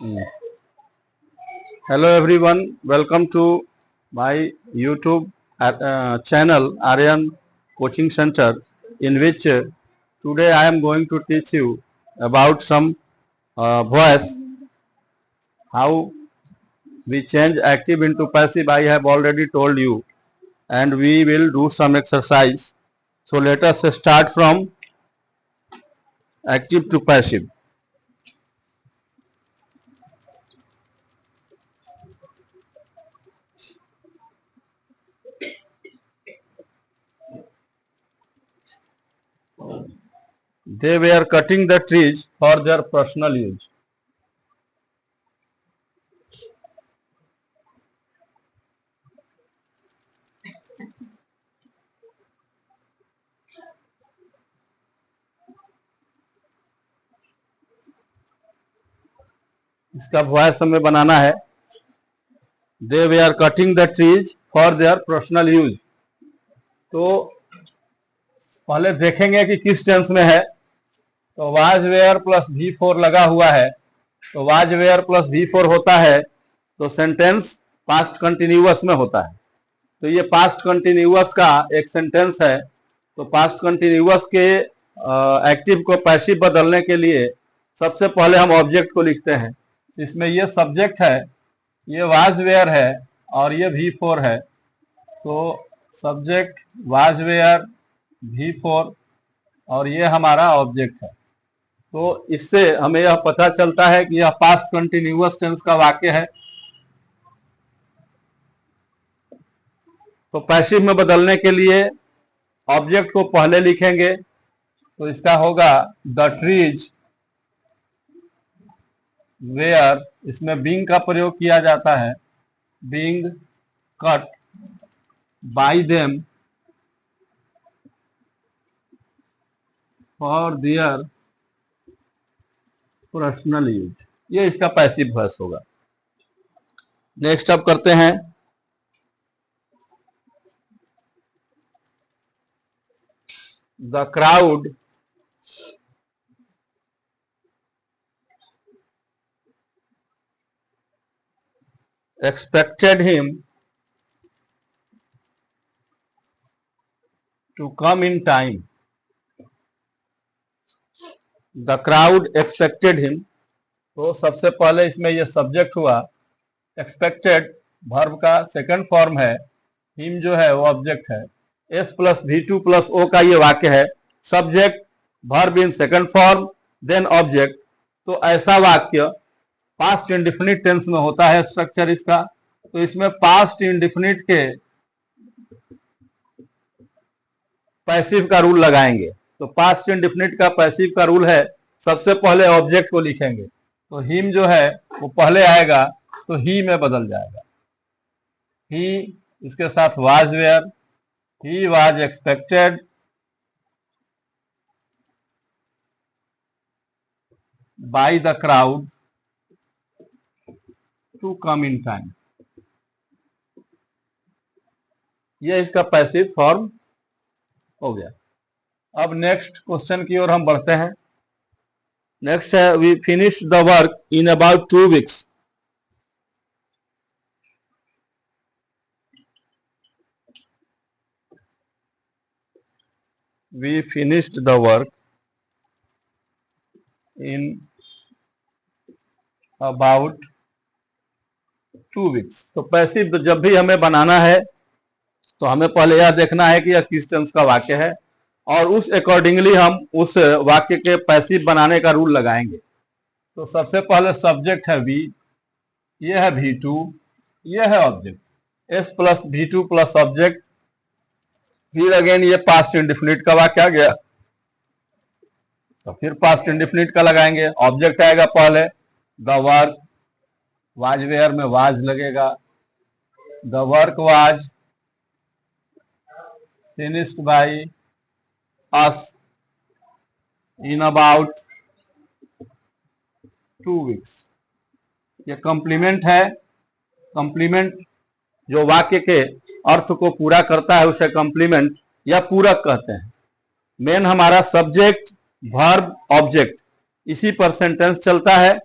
Mm. Hello everyone, welcome to my YouTube channel Aryan Coaching Center, in which today I am going to teach you about some voice, how we change active into passive. I have already told you, and we will do some exercise. So let us start from active to passive. They were cutting the trees for their personal use. इसका voice हमें बनाना है। They वे are cutting the trees for their personal use. तो पहले देखेंगे कि किस टेंस में है। तो वाज वेयर प्लस V4 लगा हुआ है, तो वाज वेयर प्लस V4 होता है तो सेंटेंस पास्ट कंटिन्यूअस में होता है। तो ये पास्ट कंटिन्यूअस का एक सेंटेंस है। तो पास्ट कंटिन्यूअस के एक्टिव को पैसिव बदलने के लिए सबसे पहले हम ऑब्जेक्ट को लिखते हैं। इसमें ये सब्जेक्ट है, ये वाज वेयर है और ये V4 है। तो सब्जेक्ट वाज वेयर V4 और ये हमारा ऑब्जेक्ट है। तो इससे हमें यह पता चलता है कि यह पास्ट कंटिन्यूअस टेंस का वाक्य है। तो पैसिव में बदलने के लिए ऑब्जेक्ट को पहले लिखेंगे। तो इसका होगा द ट्रीज वेयर, इसमें बीइंग का प्रयोग किया जाता है, being cut by them for their personal use. ये इसका पैसिव वॉइस होगा। नेक्स्ट अब करते हैं the crowd expected him to come in time. The crowd expected him। तो सबसे पहले इसमें यह सब्जेक्ट हुआ, एक्सपेक्टेड वर्ब का सेकंड फॉर्म है, हिम जो है वो ऑब्जेक्ट है, S plus V2 plus O का ये वाक्य है, subject verb in second form then object. तो ऐसा वाक्य पास्ट इंडिफिनिट टेंस में होता है स्ट्रक्चर इसका। तो इसमें पास्ट इंडिफिनिट के पैसिव का रूल लगाएंगे। तो पास्ट इंडिफिनिट का पैसिव का रूल है, सबसे पहले ऑब्जेक्ट को लिखेंगे। तो हिम जो है वो पहले आएगा तो ही में बदल जाएगा। ही इसके साथ was were, he was expected by the crowd to come in time. ये इसका पैसिव फॉर्म हो गया। अब नेक्स्ट क्वेश्चन की ओर हम बढ़ते हैं। नेक्स्ट है we finish the work in about 2 weeks. We finished the work in about 2 weeks. तो पैसिव जब भी हमें बनाना है तो हमें पहले यह देखना है कि यह किस टेंस का वाक्य है और उस अकॉर्डिंगली हम उस वाक्य के पैसिव बनाने का रूल लगाएंगे। तो सबसे पहले सब्जेक्ट है V, ये है V2, ये है object, S plus V2 plus object. फिर अगेन ये पास्ट इंडिफिनिट का वाक्य आ गया, तो फिर पास्ट इंडिफिनिट का लगाएंगे। ऑब्जेक्ट आएगा पहले, द वर्क, वाज वेयर में वाज लगेगा, the work was finished by us in about 2 weeks। ये कंप्लीमेंट है। कंप्लीमेंट जो वाक्य के अर्थ को पूरा करता है उसे कंप्लीमेंट या पूरक कहते हैं। मेन हमारा सब्जेक्ट वर्ब ऑब्जेक्ट, इसी पर सेंटेंस चलता है।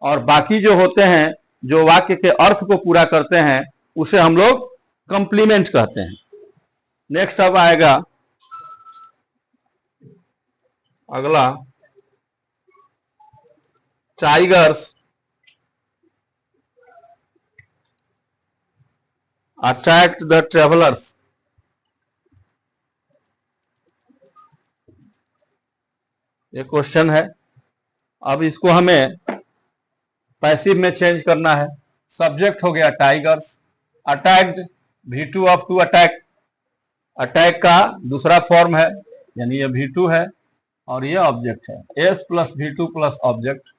और बाकी जो होते हैं, जो वाक्य के अर्थ को पूरा करते हैं, उसे हम लोग कंप्लीमेंट कहते हैं। नेक्स्ट अब आएगा अगला, टाइगर्स अटैक्ड द ट्रेवलर्स। ये क्वेश्चन है। अब इसको हमें पैसिव में चेंज करना है। सब्जेक्ट हो गया tigers, attacked V2 of to attack, attack का दूसरा फॉर्म है, यानी ये V2 है और ये ऑब्जेक्ट है, S plus V2 plus object.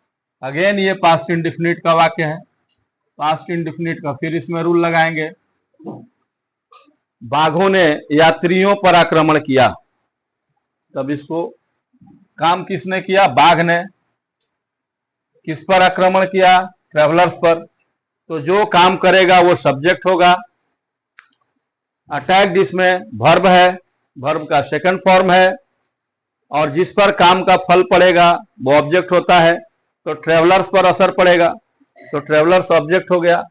Again ये पास्ट इंडिफिनिट का वाक्य है। पास्ट इंडिफिनिट का फिर इसमें रूल लगाएंगे। बाघों ने यात्रियों पर आक्रमण किया, तब इसको काम किसने किया? बाघ ने। किस पर आक्रमण किया? ट्रेवलर्स पर। तो जो काम करेगा वो सब्जेक्ट होगा। अटैक्ड इसमें वर्ब है, वर्ब का सेकंड फॉर्म है, और जिस पर काम का फल पड़ेगा वो ऑब्जेक्ट होता है। तो ट्रेवलर्स पर असर पड़ेगा, तो ट्रेवलर्स ऑब्जेक्ट हो गया।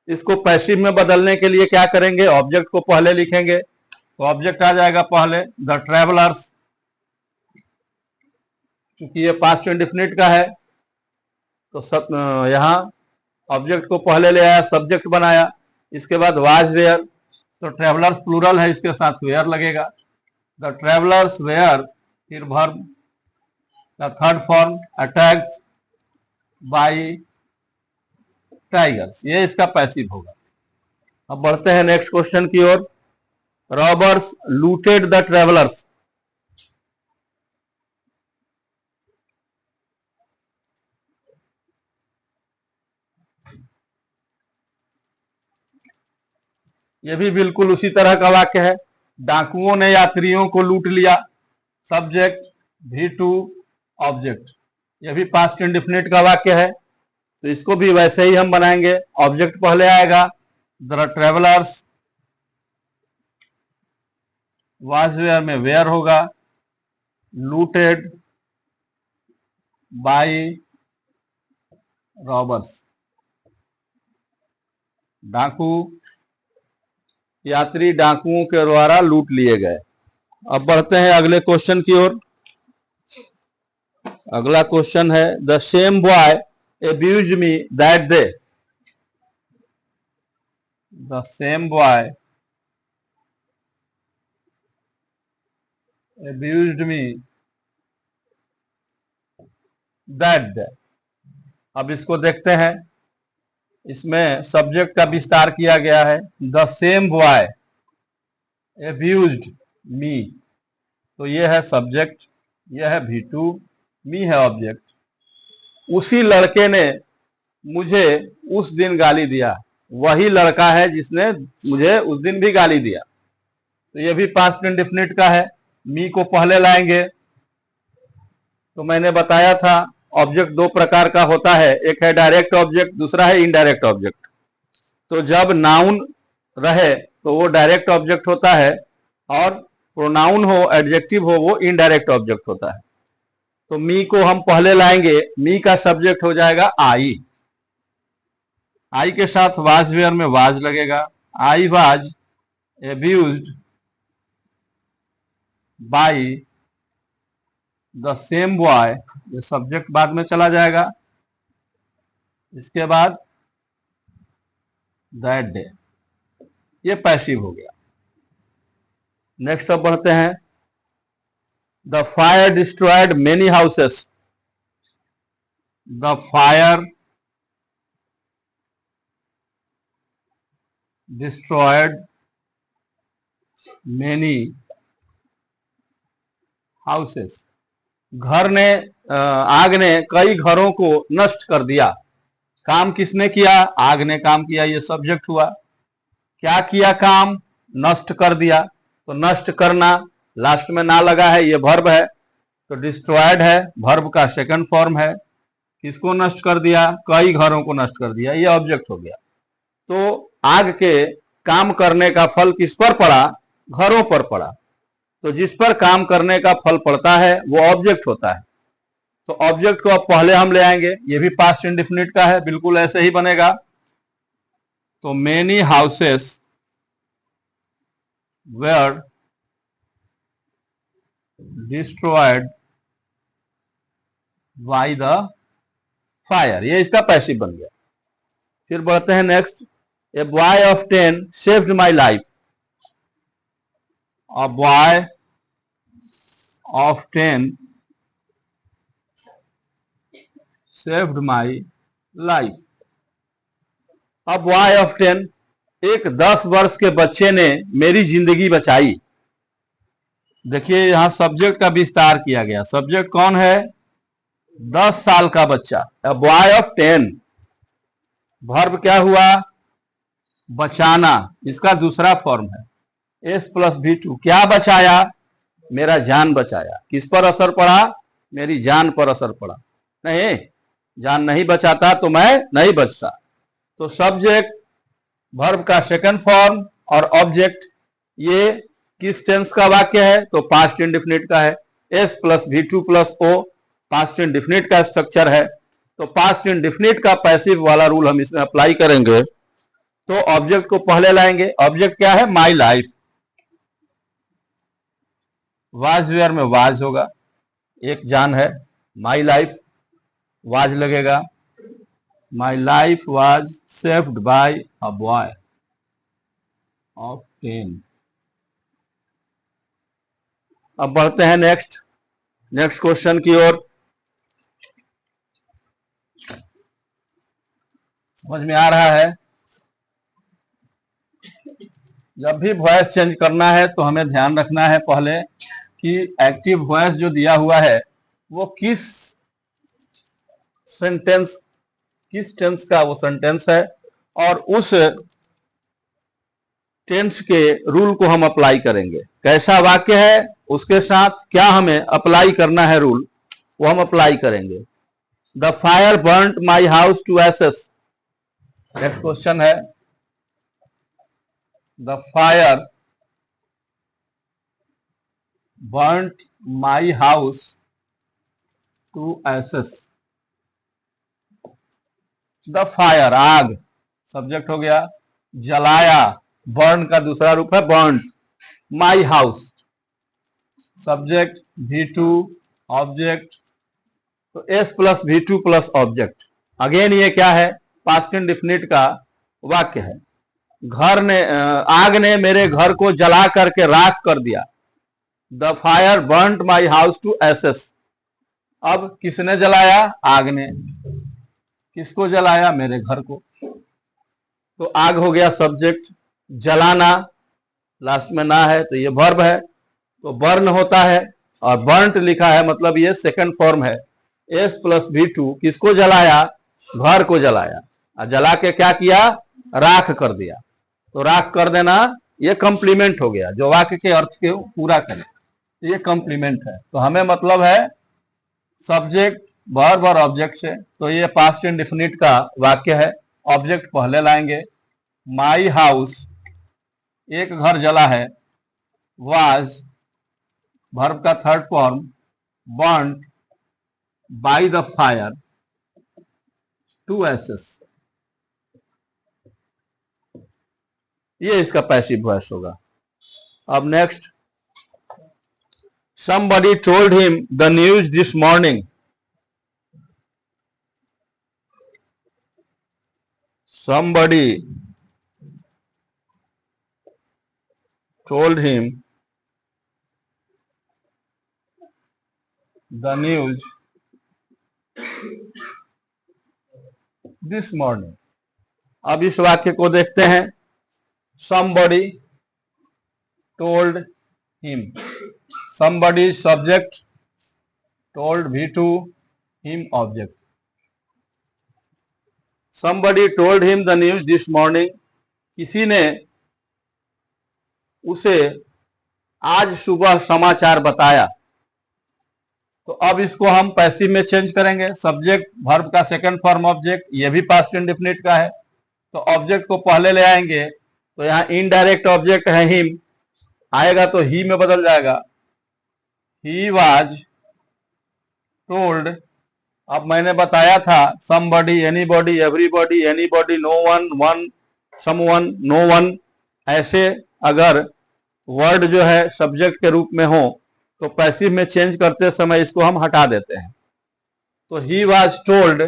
इसको पैसिव में बदलने के लिए क्या करेंगे? ऑब्जेक्ट को पहले लिखेंगे, तो ऑब्जेक्ट आ जाएगा पहले, द ट्रेवलर्स। क्योंकि ये पास्ट इंडेफिनिट का है तो सब यहाँ ऑब्जेक्ट को पहले ले आया, सब्जेक्ट बनाया। इसके बाद वाज वेयर, तो ट्रेवलर्स प्लूरल है, इसके साथ वेयर लगेगा। द ट्रेवलर्स वेयर, फिर वर्ब का third form attacked by tigers, ये इसका पैसिव होगा। अब बढ़ते हैं नेक्स्ट क्वेश्चन की ओर। Robbers looted the travellers. यह भी बिल्कुल उसी तरह का वाक्य है। डाकुओं ने यात्रियों को लूट लिया, सब्जेक्ट V2 ऑब्जेक्ट। यह भी पास्ट इंडेफिनिट का वाक्य है, तो इसको भी वैसे ही हम बनाएंगे। ऑब्जेक्ट पहले आएगा, द ट्रेवलर्स, वाज वेयर में वेयर होगा, लूटेड बाय रॉबर्स, डाकू, यात्री डाकुओं के द्वारा लूट लिए गए। अब बढ़ते हैं अगले क्वेश्चन की ओर। अगला क्वेश्चन है, the same boy abused me that day. The same boy abused me that day. अब इसको देखते हैं। इसमें सब्जेक्ट का विस्तार किया गया है। The same boy abused me, तो यह है सब्जेक्ट, यह है V2, मी है ऑब्जेक्ट। उसी लड़के ने मुझे उस दिन गाली दिया, वही लड़का है जिसने मुझे उस दिन भी गाली दिया। तो यह भी पास्ट इंडेफिनिट का है। मी को पहले लाएंगे। तो मैंने बताया था ऑब्जेक्ट दो प्रकार का होता है, एक है डायरेक्ट ऑब्जेक्ट, दूसरा है इनडायरेक्ट ऑब्जेक्ट। तो जब नाउन रहे तो वो डायरेक्ट ऑब्जेक्ट होता है, और प्रोनाउन हो, एडजेक्टिव हो, वो इनडायरेक्ट ऑब्जेक्ट होता है। तो मी को हम पहले लाएंगे। मी का सब्जेक्ट हो जाएगा आई। आई के साथ वाज वेयर में वाज लगेगा। I was abused by the same boy, ये सब्जेक्ट बाद में चला जाएगा। इसके बाद दैट डे, ये पैसिव हो गया। नेक्स्ट अब बढ़ते हैं। The fire destroyed many houses. The fire destroyed many houses. घर ने आग ने कई घरों को नष्ट कर दिया। काम किसने किया? आग ने काम किया, ये सब्जेक्ट हुआ। क्या किया काम? नष्ट कर दिया। तो नष्ट करना, लास्ट में ना लगा है, ये वर्ब है। तो डिस्ट्रॉयड है, वर्ब का सेकंड फॉर्म है। किसको नष्ट कर दिया? कई घरों को नष्ट कर दिया, ये ऑब्जेक्ट हो गया। तो आग के काम करने का फल किस पर पड़ा? घरों पर पड़ा। तो जिस पर काम करने का फल पड़ता है वो ऑब्जेक्ट होता है। तो ऑब्जेक्ट को अब पहले हम ले आएंगे, ये भी पास्ट इंडेफिनिट का है, बिल्कुल ऐसे ही बनेगा। तो many houses were destroyed by the fire, ये इसका पैसिव बन गया। फिर बढ़ते हैं next, a boy of 10 saved my life. A boy of 10 saved my life. अब बॉय ऑफ 10, एक 10 वर्ष के बच्चे ने मेरी जिंदगी बचाई। देखिए यहां सब्जेक्ट का विस्तार किया गया। सब्जेक्ट कौन है? 10 साल का बच्चा। अ बॉय ऑफ 10, वर्ब क्या हुआ? बचाना, इसका दूसरा फॉर्म है एस प्लस V2। क्या बचाया? मेरा जान बचाया। किस पर असर पड़ा? मेरी जान पर असर पड़ा। नहीं, जान नहीं बचाता तो मैं नहीं बचता। तो सब्जेक्ट, वर्ब का सेकंड फॉर्म और ऑब्जेक्ट, ये किस टेंस का वाक्य है? तो पास्ट इंडेफिनिट का है। S plus V2 plus O past indefinite का स्ट्रक्चर है। तो पास्ट इंडेफिनिट का पैसिव वाला रूल हम इसमें अप्लाई करेंगे। तो ऑब्जेक्ट को पहले लाएंगे। ऑब्जेक्ट क्या है? My life. वाज वेयर में वाज होगा, एक जान है। माई लाइफ, वाज लगेगा। My life was saved by a boy of 10। अब बढ़ते हैं नेक्स्ट क्वेश्चन की ओर। समझ में आ रहा है? जब भी वॉइस चेंज करना है तो हमें ध्यान रखना है पहले कि एक्टिव वॉइस जो दिया हुआ है वो किस टेंस का वो सेंटेंस है, और उस टेंस के रूल को हम अप्लाई करेंगे। कैसा वाक्य है, उसके साथ क्या हमें अप्लाई करना है रूल, वो हम अप्लाई करेंगे। The fire burnt my house to ashes. Next question है, the fire burnt my house to ashes. The fire, आग, सब्जेक्ट हो गया। जलाया, बर्न का दूसरा रूप है burnt. My house, subject V2 object. तो S plus V2 plus object. Again ये क्या है? पास्ट इंडेफिनिट का वाक्य है। आग ने मेरे घर को जला करके राख कर दिया। The fire burnt my house to ashes. अब किसने जलाया? आग ने। किसको जलाया? मेरे घर को। तो आग हो गया सब्जेक्ट। जलाना, लास्ट में ना है तो ये वर्ब है, तो बर्न होता है, और बर्न्ट लिखा है मतलब ये सेकंड फॉर्म है। S प्लस V2, किसको जलाया? घर को जलाया। और जला के क्या किया? राख कर दिया। तो राख कर देना ये कॉम्प्लीमेंट हो गया, जो वाक्य के अर्थ के पूरा करे, ये कॉम्प्लीमेंट है। तो हमें मतलब है सब्जेक्ट, वर्ब और ऑब्जेक्ट से। तो ये पास्ट इंडेफिनिट का वाक्य है। ऑब्जेक्ट पहले लाएंगे। माई हाउस, एक घर जला है। वाज, वर्ब का third form. Burnt by the fire to ashes, ये इसका पैसिव वॉइस होगा। अब next, somebody told him the news this morning. Somebody told him the news this morning. अब इस वाक्य को देखते हैं। somebody told him, somebody subject, told V2, him object. somebody told him the news this morning, किसी ने उसे आज सुबह समाचार बताया। तो अब इसको हम पैसिव में चेंज करेंगे। सब्जेक्ट, वर्ब का सेकंड फॉर्म ऑब्जेक्ट, ये भी पास्ट इंडेफिनिट का है। तो ऑब्जेक्ट को पहले ले आएंगे। तो यहाँ इनडायरेक्ट ऑब्जेक्ट है हिम, आएगा तो ही में बदल जाएगा। ही वाज टोल्ड अब मैंने बताया था somebody, anybody, everybody, anybody, no one, one, someone, no one, ऐसे अगर वर्ड जो है सब्जेक्ट के रूप में हो तो पैसिव में चेंज करते समय इसको हम हटा देते हैं। तो he was told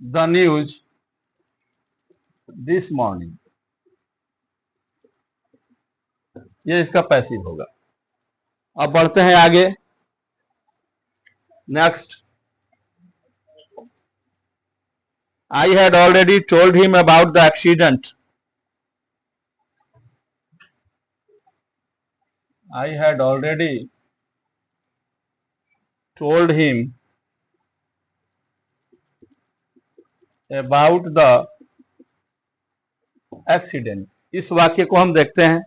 the news this morning, ये इसका पैसिव होगा। अब बढ़ते हैं आगे। Next, I had already told him about the accident. I had already told him about the accident। इस वाक्य को हम देखते हैं,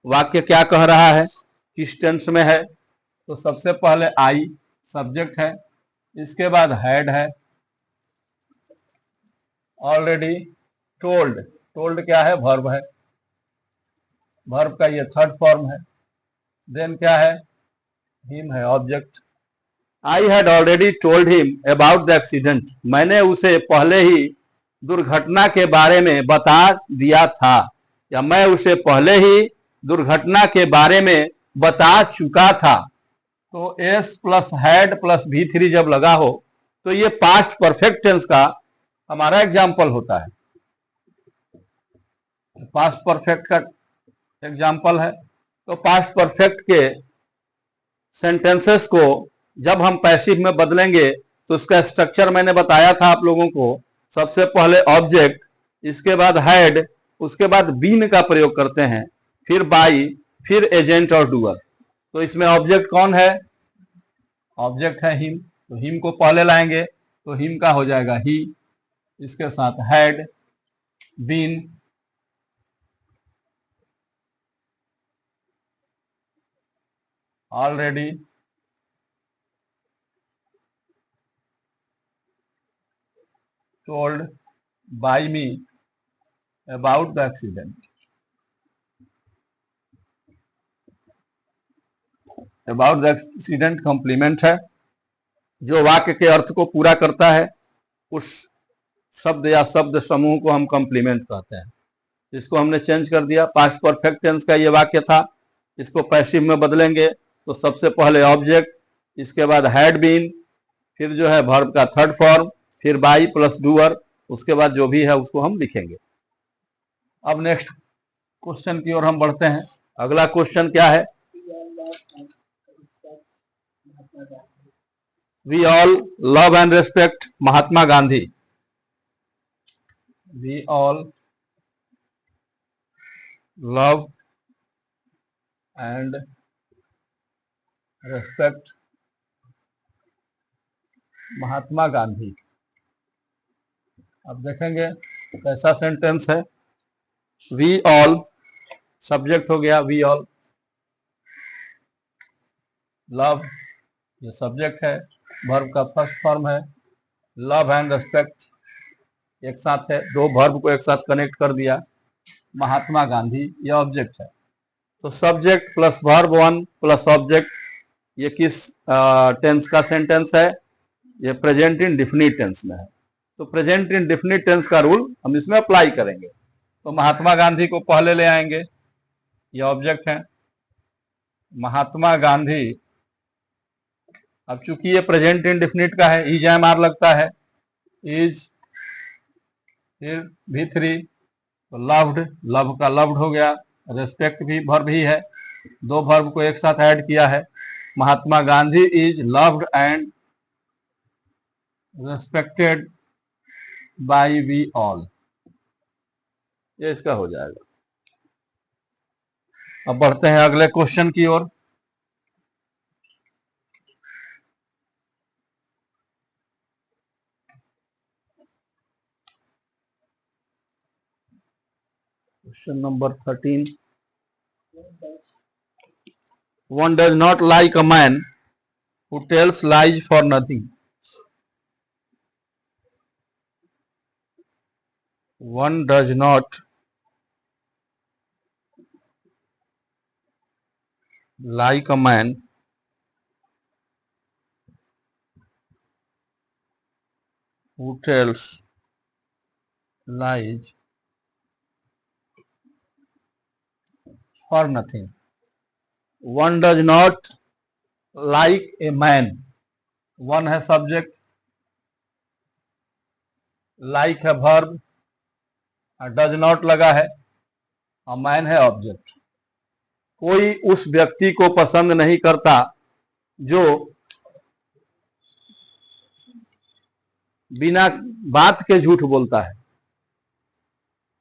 वाक्य क्या कह रहा है, किस टेंस में है। तो सबसे पहले आई सब्जेक्ट है, इसके बाद हैड है, ऑलरेडी, टोल्ड, टोल्ड क्या है, वर्ब है, वर्ब का ये थर्ड फॉर्म है, देन क्या है, हिम है, object. I had already told him about the accident, मैंने उसे पहले ही दुर्घटना के बारे में बता दिया था, या मैं उसे पहले ही दुर्घटना के बारे में बता चुका था। तो S plus had plus V3 जब लगा हो तो ये पास्ट परफेक्ट टेंस का हमारा एग्जाम्पल होता है, पास्ट परफेक्ट का एग्जाम्पल है। तो पास्ट परफेक्ट के सेंटेंसेस को जब हम पैसिव में बदलेंगे तो उसका स्ट्रक्चर मैंने बताया था आप लोगों को। सबसे पहले ऑब्जेक्ट, इसके बाद हैड, उसके बाद बीन का प्रयोग करते हैं, फिर बाई, फिर एजेंट और डूअर। तो इसमें ऑब्जेक्ट कौन है, ऑब्जेक्ट है हिम, तो हिम को पहले लाएंगे तो हिम का हो जाएगा ही, इसके साथ had, been, already, told by me about the accident। About the accident complement है, जो वाक्य के अर्थ को पूरा करता है, उस शब्द या शब्द समूह को हम कॉम्प्लीमेंट कहते हैं। इसको हमने चेंज कर दिया, पास्ट परफेक्ट टेंस का ये वाक्य था, इसको पैसिव में बदलेंगे तो सबसे पहले ऑब्जेक्ट, इसके बाद हैड बीन, फिर जो है वर्ब का थर्ड फॉर्म, फिर बाई प्लस डूअर, उसके बाद जो भी है उसको हम लिखेंगे। अब नेक्स्ट क्वेश्चन की ओर हम बढ़ते हैं। अगला क्वेश्चन क्या है, we all love and respect Mahatma Gandhi. We all love and respect Mahatma Gandhi. अब देखेंगे कैसा सेंटेंस है। वी ऑल सब्जेक्ट हो गया, वी ऑल, लव ये सब्जेक्ट है, वर्ब का फर्स्ट फॉर्म है, लव एंड रेस्पेक्ट एक साथ है, दो वर्ब को एक साथ कनेक्ट कर दिया, महात्मा गांधी ये ऑब्जेक्ट है। तो subject plus verb one plus object, ये किस टेंस का सेंटेंस है, ये प्रेजेंट इंडेफिनिट टेंस में है। तो प्रेजेंट इंडेफिनिट टेंस का रूल हम इसमें अप्लाई करेंगे। तो महात्मा गांधी को पहले ले आएंगे, ये ऑब्जेक्ट है, महात्मा गांधी। अब चूंकि ये प्रेजेंट इंडेफिनिट का है, इज एम आर लगता है, इज, फिर V3, तो लव्ड, लव का लव्ड हो गया, रेस्पेक्ट भी वर्ब ही है, दो वर्ब को एक साथ ऐड किया है, Mahatma Gandhi is loved and respected by we all, ये इसका हो जाएगा। अब बढ़ते हैं अगले क्वेश्चन की ओर। Question number 13, one does not like a man who tells lies for nothing। One does not like a man who tells lies for nothing. One does not like a man. One है subject, like है verb, does not लगा है, और man है object. कोई उस व्यक्ति को पसंद नहीं करता जो बिना बात के झूठ बोलता है।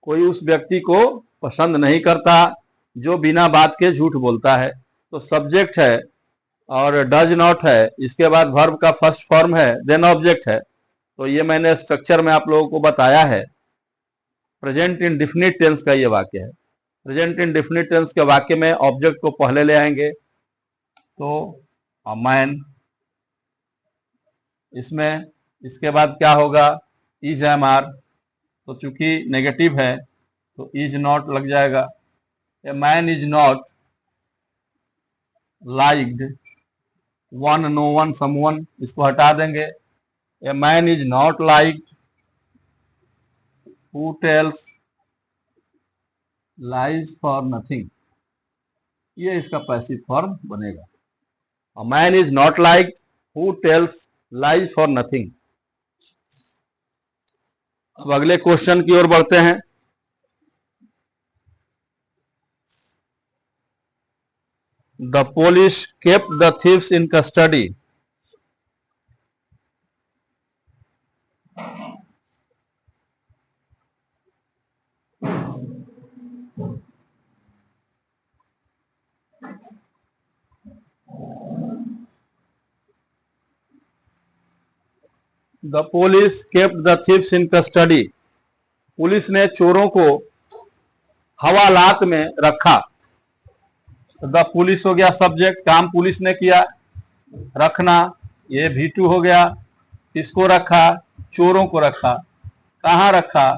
कोई उस व्यक्ति को पसंद नहीं करता जो बिना बात के झूठ बोलता है। तो सब्जेक्ट है और डज नॉट है, इसके बाद वर्ब का फर्स्ट फॉर्म है, देन ऑब्जेक्ट है। तो ये मैंने स्ट्रक्चर में आप लोगों को बताया है। प्रेजेंट इंडेफिनिट टेंस का ये वाक्य है। प्रेजेंट इंडेफिनिट टेंस के वाक्य में ऑब्जेक्ट को पहले ले आएंगे, तो अ मैन, इसमें इसके बाद क्या होगा, इज एम आर, तो चूंकि नेगेटिव है तो इज नॉट लग जाएगा। A man is not liked one, no one, someone, इसको हटा देंगे। A man is not liked who tells lies for nothing, ये इसका पैसिव फॉर्म बनेगा। A man is not liked who tells lies for nothing. अब अगले question की ओर बढ़ते हैं। The police kept the thieves in custody. The police kept the thieves in custody. Police ने चोरों को हवालात में रखा। द पुलिस हो गया सब्जेक्ट, काम पुलिस ने किया, रखना ये V2 हो गया। किसको रखा, चोरों को रखा। कहाँ रखा,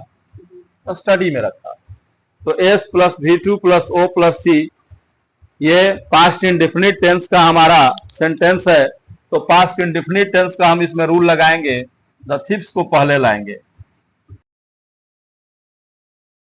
कस्टडी में रखा। तो S plus V2 plus O plus C, ये पास्ट इंडेफिनिट टेंस का हमारा सेंटेंस है। तो पास्ट इंडेफिनिट टेंस का हम इसमें रूल लगाएंगे, द थीव्स को पहले लाएंगे।